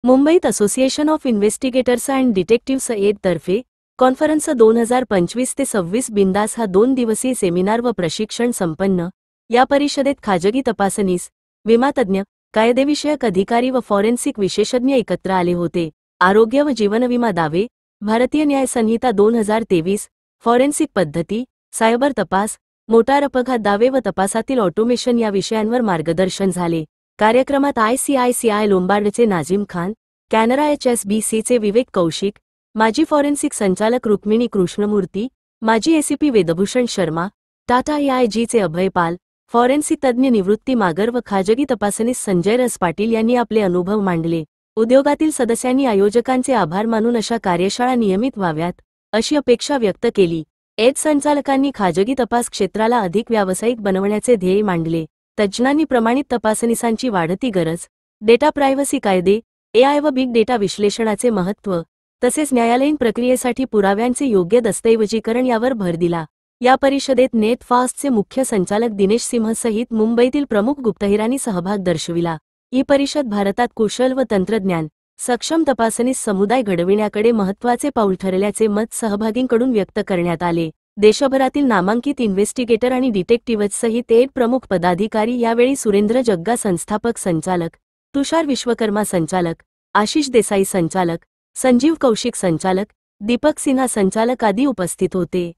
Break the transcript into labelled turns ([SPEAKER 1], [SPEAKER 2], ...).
[SPEAKER 1] मुंबईत association of investigators and detectives एड तर्फे कॉन्फरन्स 2025 ते 26 बिंदास हा 2 दिवसीय सेमिनार व प्रशिक्षण संपन्न। या परिषदेत खाजगी तपासनीस, विमातज्ञ, कायदेविषयक अधिकारी व फॉरेन्सिक विशेषज्ञ एकत्र आले होते। आरोग्य व जीवनविमा दावे, भारतीय न्याय संहिता 2023, फॉरेन्सिक पद्धती, सायबर तपास, मोटार अपघात दावे व तपासातील ऑटोमेशन या विषयांवर मार्गदर्शन झाले। कार्यक्रमात ICICI लोंबार्डचे नाझीम खान, कॅनरा HSBCचे विवेक कौशिक, माजी फॉरेन्सिक संचालक रुक्मिणी कृष्णमूर्ती, माजी ACP वेदभूषण शर्मा, टाटा AIGचे अभय पाल, फॉरेन्सिक तज्ज्ञ निवृत्ती मागर व खाजगी तपासनीस संजय रस पाटील यांनी आपले अनुभव मांडले। उद्योगातील सदस्यांनी आयोजकांचे आभार मानून अशा कार्यशाळा नियमित व्हाव्यात अशी अपेक्षा व्यक्त केली। एड संचालकांनी खाजगी तपास क्षेत्राला अधिक व्यावसायिक बनवण्याचे ध्येय मांडले। तज्ज्ञांनी प्रमाणित तपासनिसांची वाढती गरज, डेटा प्रायव्हसी कायदे, AI व बिग डेटा विश्लेषणाचे महत्त्व, तसेच न्यायालयीन प्रक्रियेसाठी पुराव्यांचे योग्य दस्तऐवजीकरण यावर भर दिला। या परिषदेत नेट फास्टचे मुख्य संचालक दिनेश सिंह सहित मुंबईतील प्रमुख गुप्तहेरांनी सहभाग दर्शविला। ही परिषद भारतात कुशल व तंत्रज्ञान सक्षम तपासनीस समुदाय घडविण्याकडे महत्त्वाचे पाऊल ठरल्याचे मत सहभागींकडून व्यक्त करण्यात आले। देशभरातील नामांकित इन्व्हेस्टिगेटर आणि डिटेक्टिव्हसहित एड प्रमुख पदाधिकारी यावेळी सुरेंद्र जग्गा संस्थापक संचालक, तुषार विश्वकर्मा संचालक, आशिष देसाई संचालक, संजीव कौशिक संचालक, दीपक सिन्हा संचालक आदी उपस्थित होते।